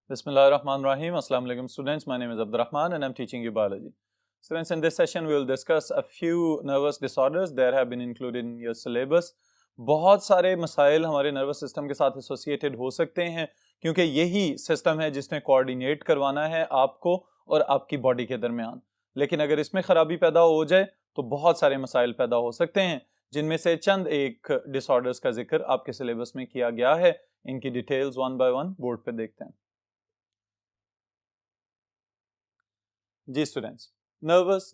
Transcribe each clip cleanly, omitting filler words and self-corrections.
Bismillahirrahmanirrahim. Assalamu alaikum students. My name is Abdurrahman and I'm teaching you biology. Students, in this session we will discuss a few nervous disorders that have been included in your syllabus. बहुत सारे मसाइल हमारे nervous system के साथ associated हो सकते हैं क्योंकि यही सिस्टम है जिसने कोऑर्डिनेट करवाना है आपको और आपकी बॉडी के दरमियान. लेकिन अगर इसमें खराबी पैदा हो जाए तो बहुत सारे मसाइल पैदा हो सकते हैं, जिनमें से चंद एक डिसऑर्डर्स का जिक्र आपके सिलेबस में किया गया है. इनकी details one by one board पे देखते हैं. जी स्टूडेंट्स, नर्वस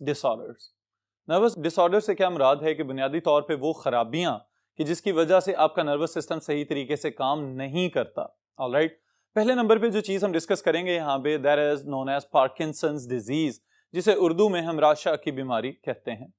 डिसऑर्डर से क्या मुराद है कि बुनियादी तौर पे वो खराबियां कि जिसकी वजह से आपका नर्वस सिस्टम सही तरीके से काम नहीं करता. ऑलराइट, पहले नंबर पे जो चीज़ हम डिस्कस करेंगे यहाँ पे that is known as Parkinson's disease, जिसे उर्दू में हम राशा की बीमारी कहते हैं.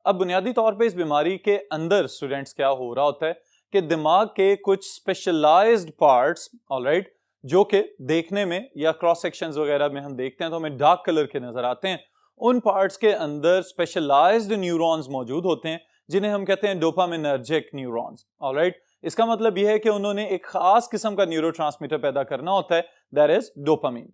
अब बुनियादी तौर पे इस बीमारी के अंदर स्टूडेंट्स क्या हो रहा होता है कि दिमाग के कुछ स्पेशलाइज्ड पार्ट्स, ऑलराइट, जो कि देखने में या क्रॉस सेक्शंस वगैरह में हम देखते हैं तो हमें डार्क कलर के नजर आते हैं, उन पार्ट्स के अंदर स्पेशलाइज्ड न्यूरॉन्स मौजूद होते हैं जिन्हें हम कहते हैं डोपामिनर्जिक न्यूरॉन्स. ऑलराइट, इसका मतलब यह है कि उन्होंने एक खास किस्म का न्यूरोट्रांसमीटर पैदा करना होता है, दैट इज डोपामीन.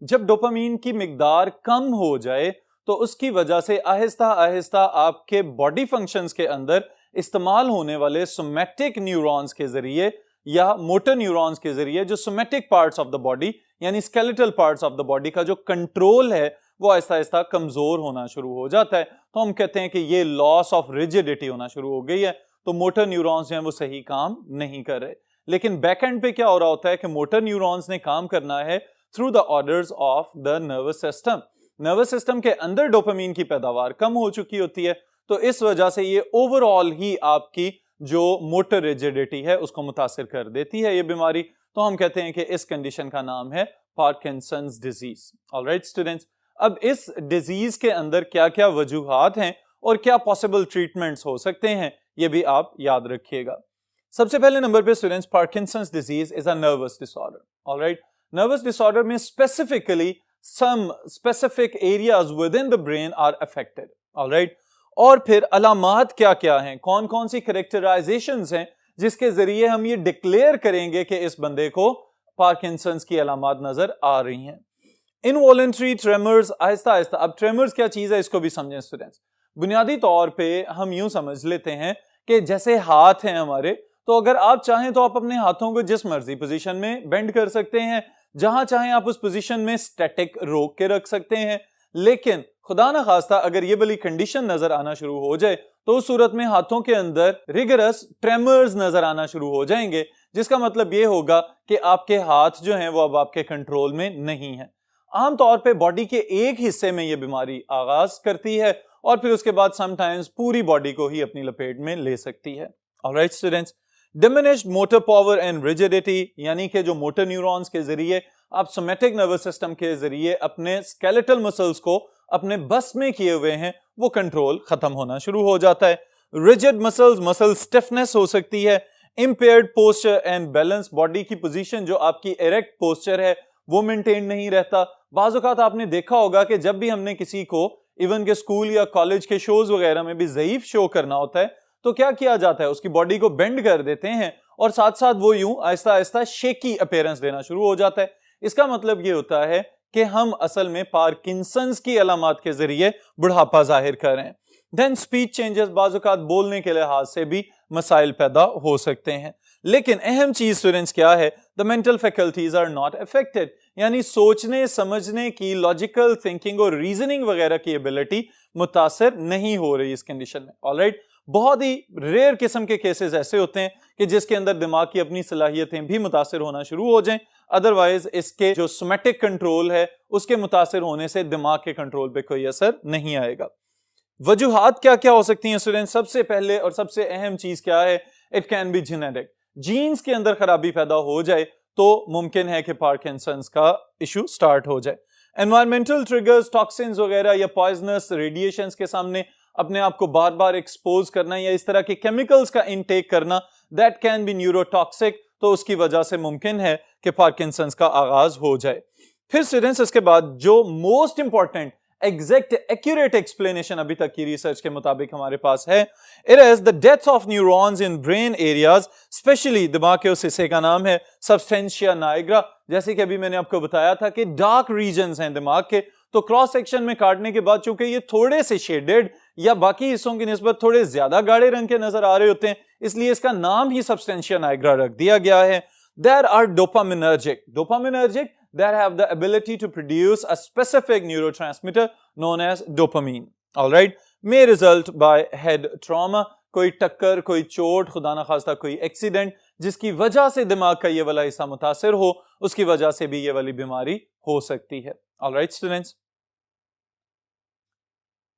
जब डोपामीन की मिकदार कम हो जाए तो उसकी वजह से आहिस्ता आहिस्ता आपके बॉडी फंक्शंस के अंदर इस्तेमाल होने वाले सोमैटिक न्यूरॉन्स के जरिए या मोटर न्यूरॉन्स के जरिए जो somatic parts of the body यानी skeletal parts of the body का जो कंट्रोल है वो आहिस्ता आहिस्ता कमजोर होना शुरू हो जाता है. तो हम कहते हैं कि ये लॉस ऑफ रिजिडिटी होना शुरू हो गई है, तो मोटर न्यूरॉन्स जो हैं वो सही काम नहीं कर रहे. लेकिन बैक एंड पे क्या हो रहा होता है कि मोटर न्यूरॉन्स ने काम करना है through the orders of the nervous system. Nervous system के अंदर डोपामीन की पैदावार कम हो चुकी होती है, तो इस वजह से ये ओवरऑल ही आपकी जो मोटर रिजिडिटी है उसको मुतासिर कर देती है ये बीमारी. तो हम कहते हैं कि इस कंडीशन का नाम है पार्किंसंस डिजीज. ऑलराइट स्टूडेंट्स, अब इस डिजीज के अंदर क्या क्या वजूहात हैं और क्या पॉसिबल ट्रीटमेंट्स हो सकते हैं ये भी आप याद रखिएगा. सबसे पहले नंबर पे students, Parkinson's disease is a nervous disorder. Alright, nervous disorder में specifically some specific areas within the brain are affected. Alright, और फिर अलामात क्या क्या हैं, कौन कौन सी कैरेक्टराइजेशंस हैं जिसके जरिए हम ये डिक्लेयर करेंगे कि इस बंदे को पार्किंसंस की अलामात नजर आ रही हैं. Involuntary tremors, Aahista Aahista. अब ट्रेमर्स क्या चीज है इसको भी समझें स्टूडेंट्स. बुनियादी तौर पे हम यूं समझ लेते हैं कि जैसे हाथ हैं हमारे, तो अगर आप चाहें तो आप अपने हाथों को जिस मर्जी पोजीशन में बेंड कर सकते हैं, जहां चाहें आप उस पोजीशन में स्टैटिक रोक के रख सकते हैं. लेकिन खुदा ना खास्ता अगर ये वाली कंडीशन नजर आना शुरू हो जाए तो उस सूरत में हाथों के अंदर रिगरस ट्रेमर्स नजर आना शुरू हो जाएंगे, जिसका मतलब ये होगा कि आपके हाथ जो हैं वो अब आपके कंट्रोल में नहीं है. आमतौर पे बॉडी के एक हिस्से में ये बीमारी आगाज करती है और फिर उसके बाद समटाइम्स पूरी बॉडी को ही अपनी लपेट में ले सकती है. Alright students, diminished motor power and rigidity, यानी कि जो मोटर न्यूरॉन्स के जरिए आप सोमैटिक नर्वस सिस्टम के जरिए अपने स्केलेटल मसल्स को अपने बस में किए हुए हैं, वो कंट्रोल खत्म होना शुरू हो जाता है. रिजिड मसल्स, मसल स्टिफनेस हो सकती है. Impaired posture and balance, body की पोजीशन जो आपकी इरेक्ट पोस्चर है वो मेंटेन नहीं रहता. बाज़ औक़ात आपने देखा होगा कि जब भी हमने किसी को इवन के स्कूल या कॉलेज के शोज वगैरह में भी ज़ईफ शो करना होता है तो क्या किया जाता है, उसकी बॉडी को बेंड कर देते हैं और साथ साथ वो यूं आहिस्ता आहिस्ता शेकी अपीयरेंस देना शुरू हो जाता है. इसका मतलब ये होता है कि हम असल में पार्किंसंस की अलामात के जरिए बुढ़ापा जाहिर कर रहे हैं. देन स्पीच चेंजेस, बाज़ औक़ात बोलने के लिहाज से भी मसाइल पैदा हो सकते हैं. लेकिन अहम चीज स्टूडेंट्स क्या है, the mental faculties are not affected, यानी सोचने समझने की, लॉजिकल थिंकिंग और रीजनिंग वगैरह की एबिलिटी मुतासर नहीं हो रही इस कंडीशन में. ऑलराइट, बहुत ही रेयर किस्म के केसेस ऐसे होते हैं कि जिसके अंदर दिमाग की अपनी सलाहियतें भी मुतासर होना शुरू हो जाएं, अदरवाइज इसके जो सोमैटिक कंट्रोल है उसके मुतासर होने से दिमाग के कंट्रोल पे कोई असर नहीं आएगा. वजूहात क्या क्या हो सकती हैं स्टूडेंट? सबसे पहले और सबसे अहम चीज क्या है, it can be genetic. Genes के अंदर खराबी पैदा हो जाए तो मुमकिन है कि पार्किंसंस का इशू स्टार्ट हो जाए. एनवायरमेंटल ट्रिगर्स, टॉक्सिन्स वगैरह या पॉइजनस रेडिएशंस के सामने अपने आप को बार बार एक्सपोज करना या इस तरह के केमिकल्स का इनटेक करना, दैट कैन बी न्यूरोटॉक्सिक, तो उसकी वजह से मुमकिन है कि पार्किंसंस का आगाज हो जाए. फिर स्टूडेंट्स इसके बाद जो most important exact accurate explanation अभी तक की रिसर्च के मुताबिक हमारे पास है, it is the death of neurons in brain areas, specially दिमाग के उस हिस्से का नाम है सबस्टेंशिया नाइग्रा। जैसे कि अभी मैंने आपको बताया था कि डार्क रीजन्स हैं दिमाग के, तो क्रॉस सेक्शन में काटने के बाद चूंकि ये थोड़े से शेडेड या बाकी हिस्सों की निस्बत थोड़े ज्यादा गाढ़े रंग के नजर आ रहे होते हैं, इसलिए इसका नाम ही सबस्टेंशिया नाइग्रा रख दिया गया है। There are dopaminergic. Dopaminergic, they have the ability to produce a specific neurotransmitter known as dopamine. All right, may result by head trauma. कोई टक्कर, कोई चोट, खुदा ना खास्ता कोई एक्सीडेंट जिसकी वजह से दिमाग का ये वाला हिस्सा मुतासिर हो, उसकी वजह से भी ये वाली बीमारी हो सकती है। All right, students.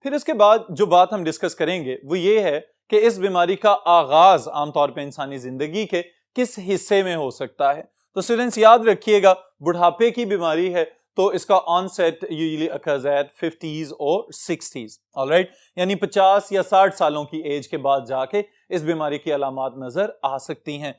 फिर इसके बाद जो बात हम डिस्कस करेंगे वो ये है कि इस बीमारी का आगाज आमतौर पर इंसानी जिंदगी के किस हिस्से में हो सकता है। तो स्टूडेंट्स याद रखिएगा, बुढ़ापे की बीमारी है तो इसका onset usually occurs at 50s और 60s, ऑलराइट, यानी 50 या 60 सालों की एज के बाद जाके इस बीमारी की अलामात नजर आ सकती हैं।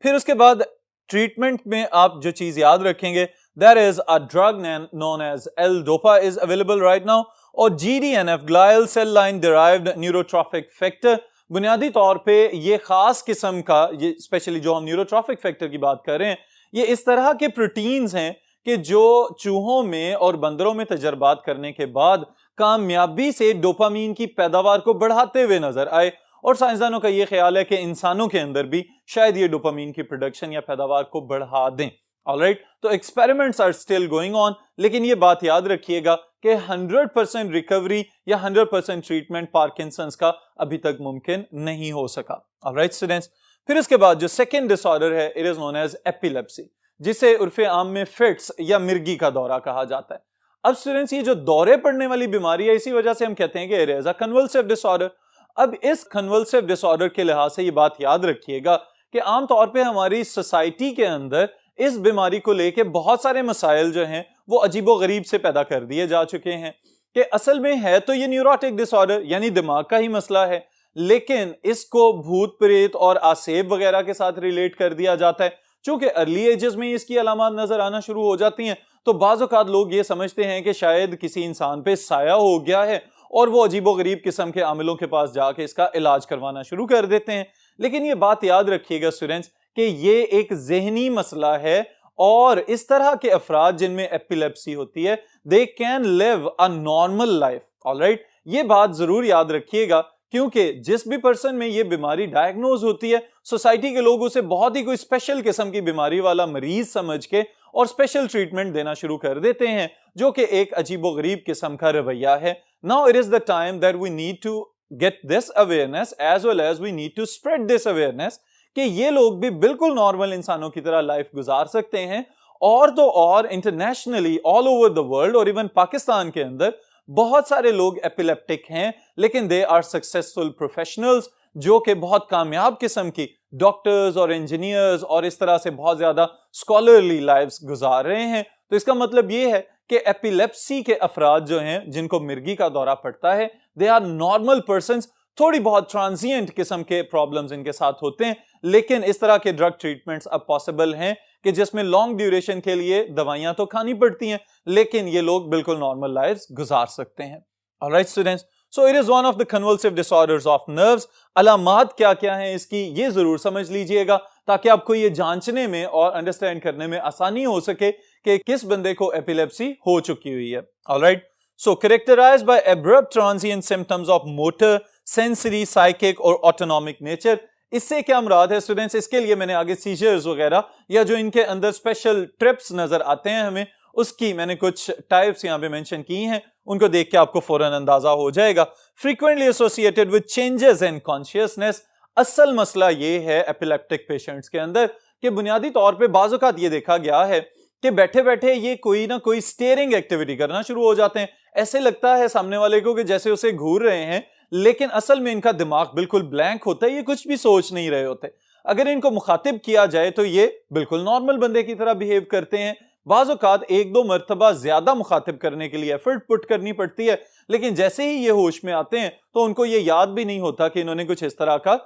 फिर उसके बाद ट्रीटमेंट में आप जो चीज याद रखेंगे, there is a drug known as L dopa is available right now, और GDNF glial cell line derived neurotrophic factor, बुनियादी तौर पे ये खास किस्म का, ये स्पेशली जो हम न्यूरोट्रॉफिक फैक्टर की बात कर रहे हैं, ये इस तरह के प्रोटीन्स हैं कि जो चूहों में और बंदरों में तजर्बात करने के बाद कामयाबी से डोपामीन की पैदावार को बढ़ाते हुए नजर आए, और साइंसदानों का ये ख्याल है कि इंसानों के अंदर भी शायद ये डोपामीन की प्रोडक्शन या पैदावार को बढ़ा दें। ऑलराइट, तो experiments are still going on, लेकिन ये बात याद रखिएगा कि 100% रिकवरी या 100% ट्रीटमेंट पार्किंसंस का अभी तक मुमकिन नहीं हो सका। ऑलराइट स्टूडेंट्स, फिर इसके बाद जो सेकंड डिसऑर्डर है, it is known as epilepsy, जिसे उर्फे आम में फिट्स या मिर्गी का दौरा कहा जाता है। अब स्टूडेंट्स, ये जो दौरे पड़ने वाली बीमारी है, इसी वजह से हम कहते हैं कि it is a convulsive disorder. अब इस कन्वल्सिव डिसऑर्डर के लिहाज से ये बात याद रखिएगा कि आमतौर पर हमारी सोसाइटी के अंदर इस बीमारी को लेके बहुत सारे मसाइल जो हैं वो अजीबो गरीब से पैदा कर दिए जा चुके हैं कि असल में है तो ये न्यूरोटिक डिसऑर्डर यानी दिमाग का ही मसला है, लेकिन इसको भूत प्रेत और आसेब वगैरह के साथ रिलेट कर दिया जाता है। चूंकि अर्ली एजेस में इसकी अलामात नजर आना शुरू हो जाती हैं, तो बाज़ औक़ात लोग ये समझते हैं कि शायद किसी इंसान पे साया हो गया है और वो अजीबो गरीब किस्म के आमिलों के पास जाके इसका इलाज करवाना शुरू कर देते हैं। लेकिन ये बात याद रखिएगा स्टूडेंट्स कि ये एक ज़हनी मसला है, और इस तरह के अफराद जिनमें एपिलेप्सी होती है, they can live a normal life. Alright, ये बात जरूर याद रखिएगा, क्योंकि जिस भी पर्सन में ये बीमारी डायग्नोज होती है, सोसाइटी के लोग उसे बहुत ही कोई स्पेशल किस्म की बीमारी वाला मरीज समझ के और स्पेशल ट्रीटमेंट देना शुरू कर देते हैं, जो कि एक अजीबो गरीब किस्म का रवैया है। Now it is the time that we need to get this awareness as well as we need to spread this awareness कि ये लोग भी बिल्कुल नॉर्मल इंसानों की तरह लाइफ गुजार सकते हैं। और तो और internationally all over the world और इवन पाकिस्तान के अंदर बहुत सारे लोग एपिलेप्टिक हैं, लेकिन दे आर सक्सेसफुल प्रोफेशनल्स जो कि बहुत कामयाब किस्म की डॉक्टर्स और इंजीनियर्स और इस तरह से बहुत ज्यादा स्कॉलरली लाइव्स गुजार रहे हैं। तो इसका मतलब ये है कि एपिलेप्सी के अफराद जो हैं जिनको मिर्गी का दौरा पड़ता है, दे आर नॉर्मल पर्सन्स। थोड़ी बहुत ट्रांजिएंट किस्म के प्रॉब्लम्स इनके साथ होते हैं, लेकिन इस तरह के ड्रग ट्रीटमेंट्स अब पॉसिबल हैं कि जिसमें लॉन्ग ड्यूरेशन के लिए दवाइयां तो खानी पड़ती हैं, लेकिन ये लोग बिल्कुल नॉर्मल लाइव्स गुजार सकते हैं। Alright students, so it is one of the convulsive disorders of nerves. अलामात क्या क्या हैं इसकी, ये जरूर समझ लीजिएगा ताकि आपको ये जांचने में और अंडरस्टैंड करने में आसानी हो सके कि किस बंदे को एपिलेप्सी हो चुकी हुई है। Alright, so characterised by abrupt transient symptoms of motor, sensory, psychic और ऑटोनॉमिक नेचर। इससे क्या मुराद है स्टूडेंट्स, इसके लिए मैंने आगे सीजर्स वगैरह या जो इनके अंदर स्पेशल ट्रिप्स नजर आते हैं हमें, उसकी मैंने कुछ टाइप्स यहाँ पे मेंशन की हैं, उनको देख के आपको फौरन अंदाजा हो जाएगा। Frequently associated with changes in consciousness. असल मसला ये है एपिलेप्टिक पेशेंट्स के अंदर कि बुनियादी तौर पे बाज़ औक़ात ये देखा गया है कि बैठे बैठे ये कोई ना कोई स्टीयरिंग एक्टिविटी करना शुरू हो जाते हैं। ऐसे लगता है सामने वाले को कि जैसे उसे घूर रहे हैं, लेकिन असल में इनका दिमाग बिल्कुल ब्लैंक होता है, ये कुछ भी सोच नहीं रहे होते। अगर इनको मुखातिब किया जाए तो ये बिल्कुल नॉर्मल बंदे की तरह बिहेव करते हैं। बाज़ औक़ात एक दो मरतबा ज्यादा मुखातिब करने के लिए एफर्ट पुट करनी पड़ती है, लेकिन जैसे ही ये होश में आते हैं तो उनको ये याद भी नहीं होता कि इन्होंने कुछ इस तरह का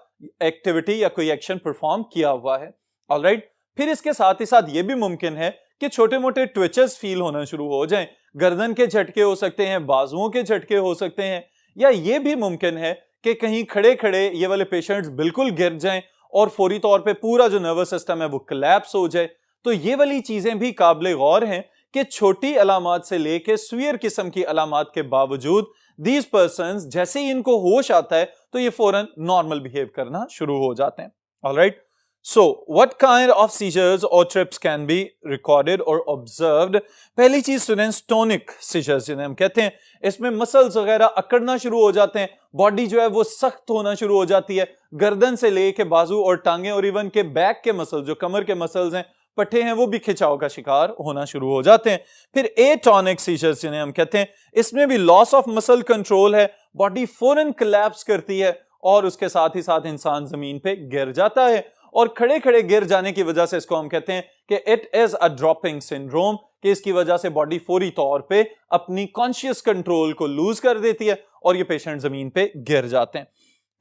एक्टिविटी या कोई एक्शन परफॉर्म किया हुआ है। ऑलराइट, फिर इसके साथ ही साथ ये भी मुमकिन है کہ چھوٹے موٹے ٹویچز فیل ہونا شروع ہو جائیں, گردن کے جھٹکے ہو سکتے ہیں, بازوؤں کے جھٹکے ہو سکتے ہیں, یا یہ بھی ممکن ہے کہ کہیں کھڑے کھڑے یہ والے پیشنٹس بالکل گر جائیں اور فوری طور پہ پورا جو نروس سسٹم ہے وہ کلیپس ہو جائے. تو یہ والی چیزیں بھی قابل غور ہیں کہ چھوٹی علامات سے لے کے سویئر قسم کی علامات کے باوجود these persons جیسے ہی ان کو ہوش آتا ہے تو یہ فوراً نارمل بیہیو کرنا شروع ہو جاتے ہیں. Alright? So, what kind of seizures or trips can be recorded or observed? پہلی چیز students tonic seizures جنہیں ہم کہتے ہیں, اس میں مسلز وغیرہ اکڑنا شروع ہو جاتے ہیں, باڈی جو ہے وہ سخت ہونا شروع ہو جاتی ہے, گردن سے لے کے بازو اور ٹانگیں اور ایون کے بیک کے مسلز جو کمر کے مسلز ہیں, پٹھے ہیں, وہ بھی کھچاؤ کا شکار ہونا شروع ہو جاتے ہیں. پھر ایٹونک سیجرز جنہیں ہم کہتے ہیں, اس میں بھی لاس آف مسل کنٹرول ہے, باڈی فوراً کلیپس کرتی ہے اور اس کے ساتھ ہی ساتھ انسان زمین پہ گر جاتا ہے, اور کھڑے کھڑے گر جانے کی وجہ سے اس کو ہم کہتے ہیں کہ it is a dropping syndrome, کہ اس کی وجہ سے باڈی فوری طور پہ اپنی کانشیس کنٹرول کو لوز کر دیتی ہے اور یہ پیشنٹ زمین پہ گر جاتے ہیں.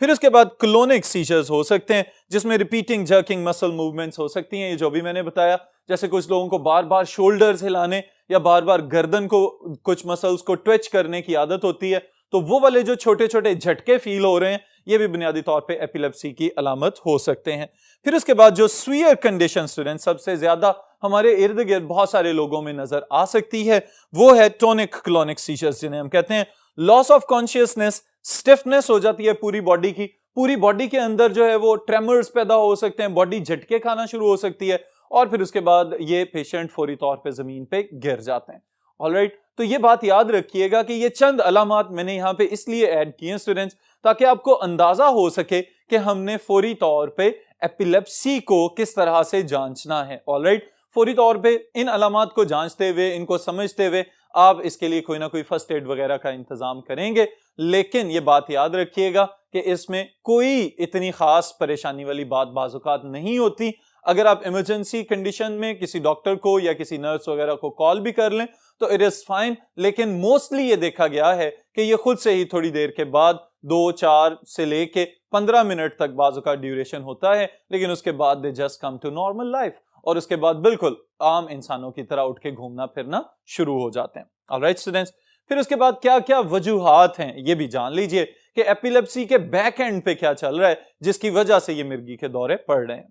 پھر اس کے بعد کلونک سیجرز ہو سکتے ہیں جس میں ریپیٹنگ جرکنگ مسل موومنٹس ہو سکتی ہیں, یہ جو بھی میں نے بتایا, جیسے کچھ لوگوں کو بار بار شولڈرز ہلانے یا بار بار گردن کو کچھ مسلز کو ٹویچ کرنے کی عادت ہوتی ہے, تو وہ والے جو چھوٹے چھوٹے جھٹکے فیل ہو رہے ہیں یہ بھی بنیادی طور پہ ایپیلیپسی کی علامت ہو سکتے ہیں. پھر اس کے بعد جو سویئر کنڈیشن اسٹوڈنٹ سب سے زیادہ ہمارے ارد گرد بہت سارے لوگوں میں نظر آ سکتی ہے, وہ ہے ٹونک کلونک سیجرز جنہیں ہم کہتے ہیں. لاس آف کانشیسنس, اسٹفنس ہو جاتی ہے پوری باڈی کی, پوری باڈی کے اندر جو ہے وہ ٹریمرز پیدا ہو سکتے ہیں, باڈی جھٹکے کھانا شروع ہو سکتی ہے, اور پھر اس کے بعد یہ پیشنٹ فوری طور پہ زمین پہ گر جاتے ہیں. آلرائٹ, تو یہ بات یاد رکھیے گا کہ یہ چند علامات میں نے یہاں پہ اس لیے ایڈ کی ہیں اسٹوڈنٹس تاکہ آپ کو اندازہ ہو سکے کہ ہم نے فوری طور پہ ایپیلیپسی کو کس طرح سے جانچنا ہے. آلرائٹ, فوری طور پہ ان علامات کو جانچتے ہوئے, ان کو سمجھتے ہوئے آپ اس کے لیے کوئی نہ کوئی فرسٹ ایڈ وغیرہ کا انتظام کریں گے, لیکن یہ بات یاد رکھیے گا کہ اس میں کوئی اتنی خاص پریشانی والی بات بعض اوقات نہیں ہوتی. اگر آپ ایمرجنسی کنڈیشن میں کسی ڈاکٹر کو یا کسی نرس وغیرہ کو کال بھی کر لیں تو اٹ از فائن, لیکن موسٹلی یہ دیکھا گیا ہے کہ یہ خود سے ہی تھوڑی دیر کے بعد 2-4 سے لے کے 15 منٹ تک بعض اوقات ڈیوریشن ہوتا ہے, لیکن اس کے بعد they just come to normal life, اور اس کے بعد بالکل عام انسانوں کی طرح اٹھ کے گھومنا پھرنا شروع ہو جاتے ہیں. آلرائٹ اسٹوڈنٹس, پھر اس کے بعد کیا کیا وجوہات ہیں یہ بھی جان لیجئے کہ ایپیلیپسی کے بیک اینڈ پہ کیا چل رہا ہے جس کی وجہ سے یہ مرگی کے دورے پڑ رہے ہیں.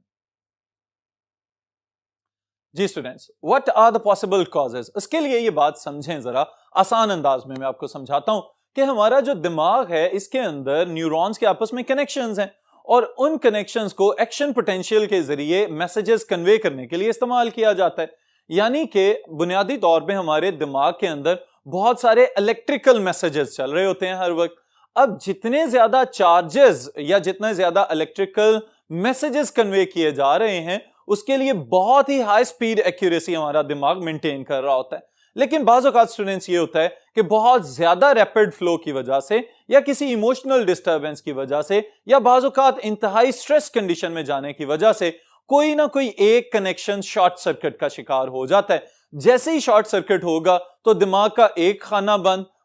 جی students, what are the possible causes؟ اس کے لیے یہ بات سمجھیں ذرا آسان انداز میں آپ کو سمجھاتا ہوں کہ ہمارا جو دماغ ہے اس کے اندر نیورونز کے آپس میں کنیکشنز ہیں, اور ان کنیکشنز کو ایکشن پوٹینشیل کے ذریعے میسیجز کنوے کرنے کے لیے استعمال کیا جاتا ہے. یعنی کہ بنیادی طور پہ ہمارے دماغ کے اندر بہت سارے الیکٹریکل میسیجز چل رہے ہوتے ہیں ہر وقت. اب جتنے زیادہ چارجز یا جتنے زیادہ الیکٹریکل میسیجز کنوے کیے جا رہے ہیں اس کے لیے بہت ہی ہائی سپیڈ ایکیوریسی ہمارا دماغ مینٹین کر رہا ہوتا ہے. لیکن بعض اوقات اسٹوڈنٹس یہ ہوتا ہے کہ بہت زیادہ ریپڈ فلو کی وجہ سے یا کسی ایموشنل ڈسٹربنس کی وجہ سے یا بعض اوقات انتہائی سٹریس کنڈیشن میں جانے کی وجہ سے کوئی نہ کوئی ایک کنیکشن شارٹ سرکٹ کا شکار ہو جاتا ہے. جیسے ہی شارٹ سرکٹ ہوگا تو دماغ کا ایک خانہ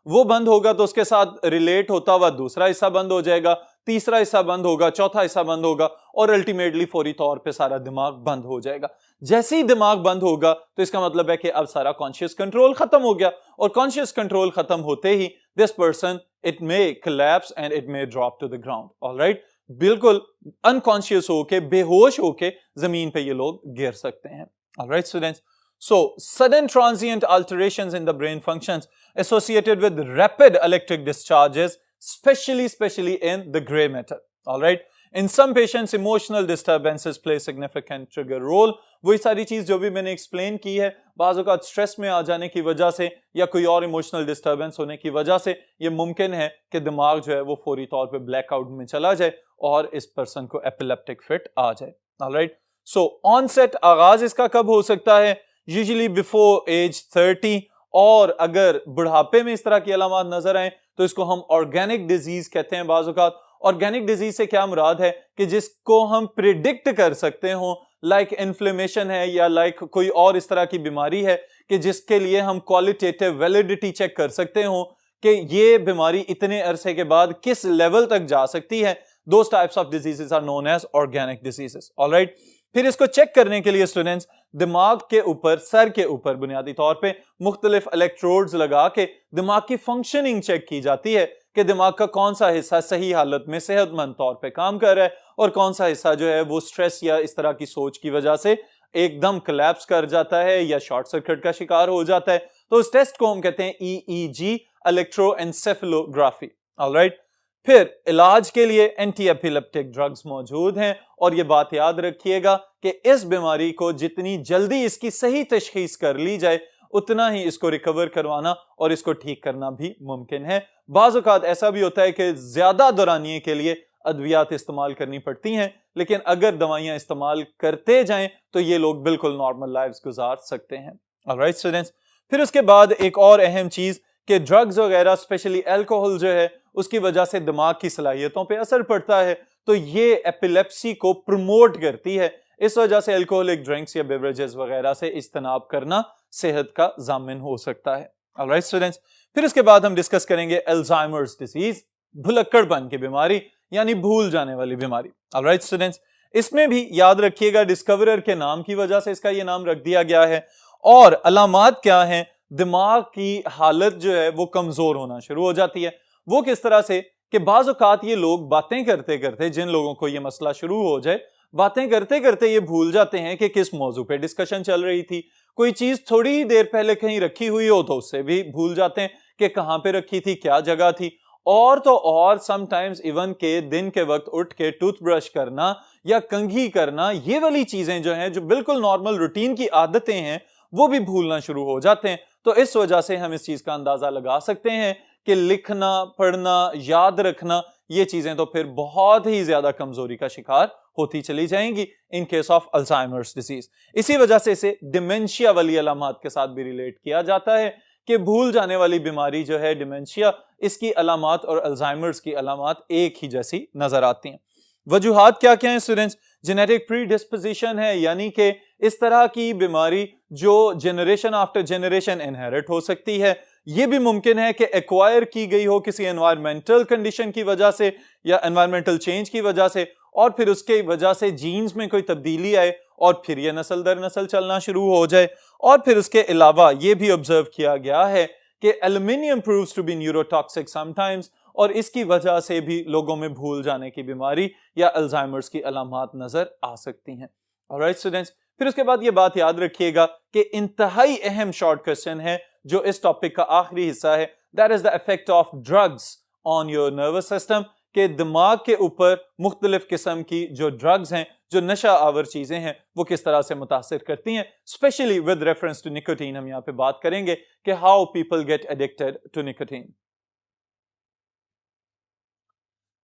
وہ بند ہوگا تو اس کے ساتھ ریلیٹ ہوتا ہوا دوسرا حصہ بند ہو جائے گا, تیسرا حصہ بند ہوگا, چوتھا حصہ بند ہوگا, اور الٹیمیٹلی فوری طور پہ سارا دماغ بند ہو جائے گا. جیسے ہی دماغ بند ہوگا تو اس کا مطلب ہے کہ اب سارا کانشیس کنٹرول ختم ہو گیا, اور کانشیس کنٹرول ختم ہوتے ہی this person it may collapse and it may drop to the ground. Alright, بالکل انکانشیس ہو کے, بے ہوش ہو کے زمین پہ یہ لوگ گر سکتے ہیں. All right students, so sudden transient alterations in the brain functions associated with rapid electric discharges, especially in the gray matter. All right, in some patients emotional disturbances play significant trigger role. وہی ساری چیز جو بھی میں نے explain کی ہے, بعض اوقات اسٹریس میں آ جانے کی وجہ سے یا کوئی اور ایموشنل ڈسٹربنس ہونے کی وجہ سے یہ ممکن ہے کہ دماغ جو ہے وہ فوری طور پہ بلیک آؤٹ میں چلا جائے اور اس پرسن کو ایپیلیپٹک فٹ آ جائے. All right, so onset آغاز اس کا کب ہو سکتا ہے؟ یوزلی بفور ایج 30, اور اگر بڑھاپے میں اس طرح کی علامات نظر آئیں تو اس کو ہم آرگینک ڈیزیز کہتے ہیں. بعض اوقات آرگینک ڈیزیز سے کیا مراد ہے کہ جس کو ہم پریڈکٹ کر سکتے ہوں, لائک انفلیمیشن ہے یا لائک کوئی اور اس طرح کی بیماری ہے کہ جس کے لیے ہم کوالٹیٹیو ویلیڈیٹی چیک کر سکتے ہوں کہ یہ بیماری اتنے عرصے کے بعد کس لیول تک جا سکتی ہے. Those types of diseases are known as organic diseases. All right. پھر اس کو چیک کرنے کے لیے اسٹوڈنٹس دماغ کے اوپر، سر کے اوپر بنیادی طور پہ مختلف الیکٹروڈز لگا کے دماغ کی فنکشننگ چیک کی جاتی ہے کہ دماغ کا کون سا حصہ صحیح حالت میں صحت مند طور پہ کام کر رہا ہے اور کون سا حصہ جو ہے وہ سٹریس یا اس طرح کی سوچ کی وجہ سے ایک دم کلیپس کر جاتا ہے یا شارٹ سرکٹ کا شکار ہو جاتا ہے. تو اس ٹیسٹ کو ہم کہتے ہیں EEG الیکٹرو انسیفلوگرافی. آلرائٹ. پھر علاج کے لیے اینٹی ایپیلیپٹک ڈرگز موجود ہیں اور یہ بات یاد رکھیے گا کہ اس بیماری کو جتنی جلدی اس کی صحیح تشخیص کر لی جائے اتنا ہی اس کو ریکور کروانا اور اس کو ٹھیک کرنا بھی ممکن ہے. بعض اوقات ایسا بھی ہوتا ہے کہ زیادہ دورانیے کے لیے ادویات استعمال کرنی پڑتی ہیں، لیکن اگر دوائیاں استعمال کرتے جائیں تو یہ لوگ بالکل نارمل لائفز گزار سکتے ہیں. All right students. پھر اس کے بعد ایک اور اہم چیز کہ ڈرگز وغیرہ اسپیشلی الکوہول جو ہے اس کی وجہ سے دماغ کی صلاحیتوں پہ اثر پڑتا ہے، تو یہ ایپیلیپسی کو پروموٹ کرتی ہے. اس وجہ سے الکوہولک ڈرنکس یا بیوریجز وغیرہ سے اجتناب کرنا صحت کا ضامن ہو سکتا ہے. All right students. پھر اس کے بعد ہم ڈسکس کریں گے الزائمرز ڈیزیز، بھلکڑ پن کی بیماری یعنی بھول جانے والی بیماری. All right students. اس میں بھی یاد رکھیے گا ڈسکورر کے نام کی وجہ سے اس کا یہ نام رکھ دیا گیا ہے. اور علامات کیا ہیں؟ دماغ کی حالت جو ہے وہ کمزور ہونا شروع ہو جاتی ہے. وہ کس طرح سے کہ بعض اوقات یہ لوگ باتیں کرتے کرتے، جن لوگوں کو یہ مسئلہ شروع ہو جائے، باتیں کرتے کرتے یہ بھول جاتے ہیں کہ کس موضوع پہ ڈسکشن چل رہی تھی. کوئی چیز تھوڑی ہی دیر پہلے کہیں رکھی ہوئی ہو تو اس سے بھی بھول جاتے ہیں کہ کہاں پہ رکھی تھی، کیا جگہ تھی. اور تو اور سم ٹائمز ایون کہ دن کے وقت اٹھ کے ٹوتھ برش کرنا یا کنگھی کرنا، یہ والی چیزیں جو ہیں جو بالکل نارمل روٹین کی عادتیں ہیں وہ بھی بھولنا شروع ہو جاتے ہیں. تو اس وجہ سے ہم اس چیز کا اندازہ لگا سکتے ہیں کہ لکھنا، پڑھنا، یاد رکھنا، یہ چیزیں تو پھر بہت ہی زیادہ کمزوری کا شکار ہوتی چلی جائیں گی in case of Alzheimer's disease. اسی وجہ سے اسے ڈیمنشیا والی علامات کے ساتھ بھی ریلیٹ کیا جاتا ہے کہ بھول جانے والی بیماری جو ہے ڈیمنشیا، اس کی علامات اور الزائمرز کی علامات ایک ہی جیسی نظر آتی ہیں. وجوہات کیا کیا ہیں اسٹوڈنٹس؟ جینیٹک پری ڈسپوزیشن ہے، یعنی کہ اس طرح کی بیماری جو جنریشن آفٹر جنریشن انہیرٹ ہو سکتی ہے. یہ بھی ممکن ہے کہ ایکوائر کی گئی ہو کسی انوائرمنٹل کنڈیشن کی وجہ سے یا انوائرمنٹل چینج کی وجہ سے، اور پھر اس کی وجہ سے جینز میں کوئی تبدیلی آئے اور پھر یہ نسل در نسل چلنا شروع ہو جائے. اور پھر اس کے علاوہ یہ بھی آبزرو کیا گیا ہے کہ aluminium proves to be neurotoxic sometimes, اور اس کی وجہ سے بھی لوگوں میں بھول جانے کی بیماری یا الزائمرز کی علامات نظر آ سکتی ہیں. All right students. پھر اس کے بعد یہ بات یاد رکھیے گا کہ انتہائی اہم شارٹ کوسچن ہے جو اس ٹاپک کا آخری حصہ ہے، that is the effect of drugs on your nervous system, کہ دماغ کے اوپر مختلف قسم کی جو ڈرگز ہیں، جو نشہ آور چیزیں ہیں، وہ کس طرح سے متاثر کرتی ہیں. Especially with reference to nicotine ہم یہاں پہ بات کریں گے کہ how people get addicted to nicotine.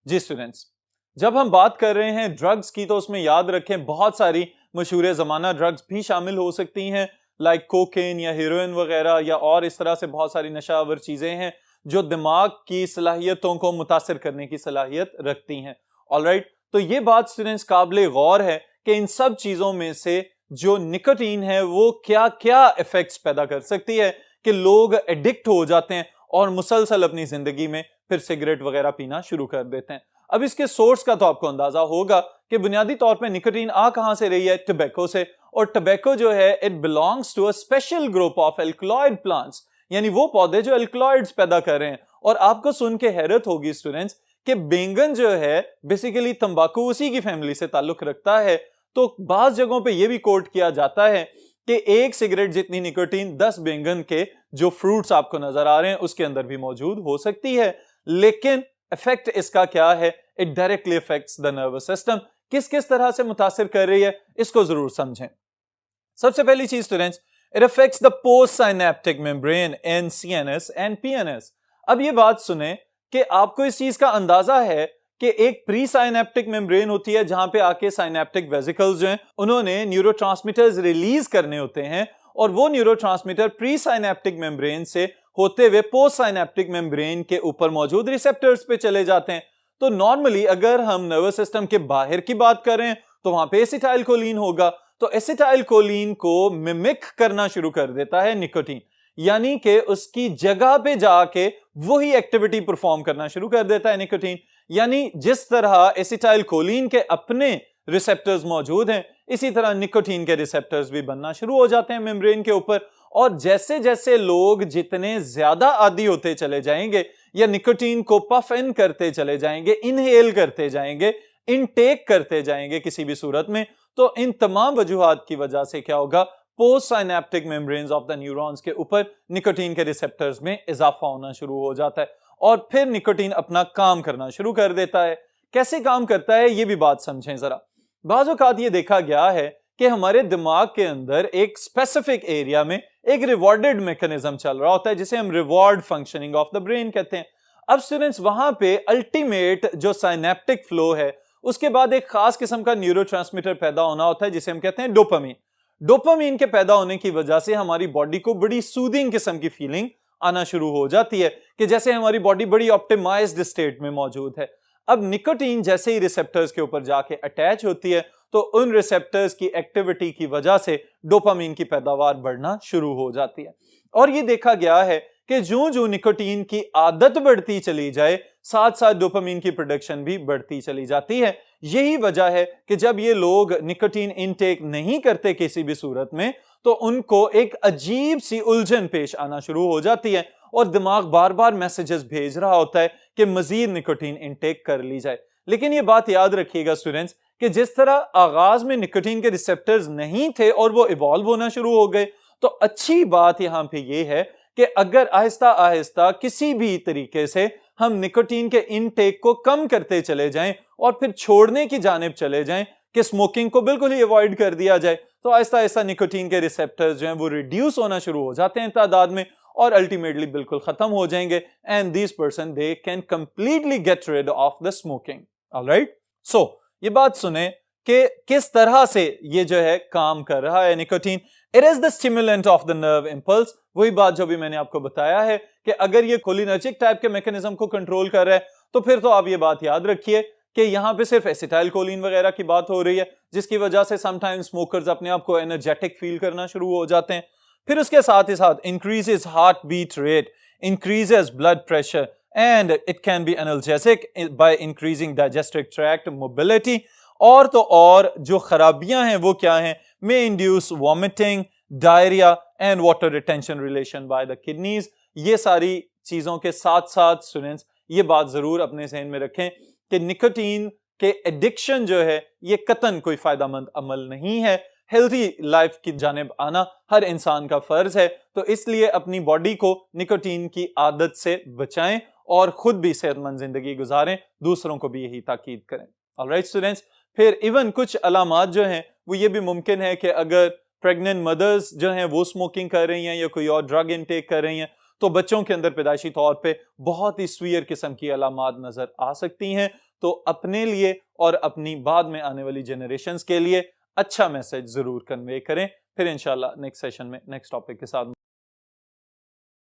جی اسٹوڈنٹس، جب ہم بات کر رہے ہیں ڈرگز کی تو اس میں یاد رکھیں بہت ساری مشہور زمانہ ڈرگز بھی شامل ہو سکتی ہیں، لائک کوکین یا ہیروئن وغیرہ، یا اور اس طرح سے بہت ساری نشہ آور چیزیں ہیں جو دماغ کی صلاحیتوں کو متاثر کرنے کی صلاحیت رکھتی ہیں. آلرائٹ. تو یہ بات اسٹوڈنٹس قابل غور ہے کہ ان سب چیزوں میں سے جو نکوٹین ہے وہ کیا کیا ایفیکٹس پیدا کر سکتی ہے کہ لوگ ایڈکٹ ہو جاتے ہیں اور مسلسل اپنی زندگی میں پھر سگریٹ وغیرہ پینا شروع کر دیتے ہیں. اب اس کے سورس کا تو آپ کو اندازہ ہوگا کہ بنیادی طور پہ نکوٹین آ کہاں سے رہی ہے؟ ٹبیکو سے. اور ٹبیکو جو ہے it belongs to a special group of alkaloid plants, یعنی وہ پودے جو الکلوئڈز پیدا کر رہے ہیں. اور آپ کو سن کے حیرت ہوگی اسٹوڈنٹس کہ بینگن جو ہے بیسیکلی تمباکو اسی کی فیملی سے تعلق رکھتا ہے. تو بعض جگہوں پہ یہ بھی کوٹ کیا جاتا ہے کہ ایک سگریٹ جتنی نکوٹین 10 بینگن کے جو فروٹس آپ کو نظر آ رہے ہیں اس کے اندر بھی موجود ہو سکتی ہے. لیکن افیکٹ اس کا کیا ہے؟ It directly affects the nervous system. کس کس طرح سے متاثر کر رہی ہے اس کو ضرور سمجھیں. سب سے پہلی چیز students, it affects the post synaptic membrane in C N S and P N S. اب یہ بات سنیں کہ آپ کو اس چیز کا اندازہ ہے کہ ایک پری سائنیپٹک میمبرین ہوتی ہے جہاں پہ آ کے سائنیپٹک ویزیکلز جو ہیں انہوں نے نیورو ٹرانسمیٹرز ریلیز کرنے ہوتے ہیں، اور وہ نیورو ٹرانسمیٹر پری سائنیپٹک میمبرین سے ہوتے ہوئے پوسٹ سائنیپٹک میمبرین کے اوپر موجود ریسپٹرز پہ چلے جاتے ہیں. تو نارملی اگر ہم نروس سسٹم کے باہر کی بات کریں تو وہاں پہ ایسیٹائل کولین ہوگا. تو ایسیٹائل کولین کو ممک کرنا شروع کر دیتا ہے نکوٹین، یعنی کہ اس کی جگہ پہ جا کے وہی ایکٹیویٹی پرفارم کرنا شروع کر دیتا ہے نکوٹین. یعنی جس طرح ایسیٹائل کولین کے اپنے ریسپٹرز موجود ہیں، इसी तरह निकोटीन के रिसेप्टर्स भी बनना शुरू हो जाते हैं मेम्ब्रेन के ऊपर, और जैसे जैसे लोग जितने ज्यादा आदी होते चले जाएंगे या निकोटीन को पफ इन करते चले जाएंगे, इनहेल करते जाएंगे, इनटेक करते जाएंगे किसी भी सूरत में, तो इन तमाम वजूहात की वजह से क्या होगा, post synaptic membranes of the neurons के ऊपर निकोटीन के रिसेप्टर्स में इजाफा होना शुरू हो जाता है और फिर निकोटीन अपना काम करना शुरू कर देता है। कैसे काम करता है ये भी बात समझें जरा। बाज़ औक़ात ये देखा गया है कि हमारे दिमाग के अंदर एक स्पेसिफिक एरिया में एक रिवॉर्डेड मैकेनिज्म चल रहा होता है जिसे हम reward functioning of the brain कहते हैं। अब स्टूडेंट्स वहां पे अल्टीमेट जो साइनेप्टिक फ्लो है उसके बाद एक खास किस्म का न्यूरोट्रांसमीटर पैदा होना होता है जिसे हम कहते हैं डोपामीन। डोपामीन के पैदा होने की वजह से हमारी बॉडी को बड़ी सूदिंग किस्म की फीलिंग आना शुरू हो जाती है कि जैसे हमारी बॉडी बड़ी ऑप्टिमाइज्ड स्टेट में मौजूद है। अब निकोटीन जैसे ही रिसेप्टर्स के ऊपर जाके अटैच होती है तो उन रिसेप्टर्स की एक्टिविटी की वजह से डोपामीन की पैदावार बढ़ना शुरू हो जाती है। और ये देखा गया है कि जो निकोटीन की आदत बढ़ती चली जाए साथ साथ डोपामीन की प्रोडक्शन भी बढ़ती चली जाती है। यही वजह है कि जब ये लोग निकोटीन इनटेक नहीं करते किसी भी सूरत में तो उनको एक अजीब सी उलझन पेश आना शुरू हो जाती है और दिमाग बार बार मैसेजेस भेज रहा होता है कि मजीद निकोटीन इनटेक कर ली जाए। लेकिन ये बात याद रखिएगा स्टूडेंट्स कि जिस तरह आगाज में निकोटीन के रिसेप्टर्स नहीं थे और वो इवॉल्व होना शुरू हो गए, तो अच्छी बात यहां पे ये है कि अगर आहिस्ता आहिस्ता किसी भी तरीके से हम निकोटीन के इनटेक को कम करते चले जाएं और फिर छोड़ने की जानिब चले जाएं कि स्मोकिंग को बिल्कुल ही अवॉइड कर दिया जाए, तो आहिस्ता आहिस्ता निकोटीन के रिसेप्टर्स जो हैं वो रिड्यूस होना शुरू हो जाते हैं तादाद में और अल्टीमेटली बिल्कुल खत्म हो जाएंगे and this person they can completely get rid of the smoking. Alright, so ये बात सुने कि किस तरह से ये जो है काम कर रहा है nicotine. It is the stimulant of the nerve impulse. वही बात जो भी मैंने आपको बताया है कि अगर ये कोलिनर्जिक टाइप के मैकेनिज्म को कंट्रोल कर रहा है तो फिर तो आप ये बात याद रखिए कि यहाँ पे सिर्फ एसिटाइल कोलिन वगैरह की बात हो रही है जिसकी वजह से समटाइम्स स्मोकर्स अपने आप को एनर्जेटिक फील करना शुरू हो जाते हैं। फिर उसके साथ ही साथ increases heart beat rate, increases blood pressure and it can be analgesic by increasing digestive tract mobility. और तो और जो खराबियां हैं वो क्या हैं, may induce vomiting, diarrhoea and water retention relation by the kidneys. ये सारी चीजों के साथ साथ स्टूडेंट्स ये बात जरूर अपने ज़हन में रखें कि निकोटीन के एडिक्शन जो है ये कतन कोई फायदामंद अमल नहीं है। हेल्थी लाइफ की जानिब आना हर इंसान का फर्ज है, तो इसलिए अपनी बॉडी को निकोटीन की आदत से बचाएं और खुद भी सेहतमंद जिंदगी गुजारें, दूसरों को भी यही ताकीद करें। ऑलराइट स्टूडेंट्स, फिर इवन कुछ अलामात जो हैं वो ये भी मुमकिन है कि अगर प्रेग्नेंट मदर्स जो हैं वो स्मोकिंग कर रही हैं या कोई और ड्रग इनटेक कर रही हैं तो बच्चों के अंदर पैदाइशी तौर पे बहुत ही सीवियर किस्म की अलामात नजर आ सकती हैं। तो अपने लिए और अपनी बाद में आने वाली जनरेशंस के लिए अच्छा मैसेज जरूर कन्वे करें। फिर इंशाल्लाह नेक्स्ट सेशन में नेक्स्ट टॉपिक के साथ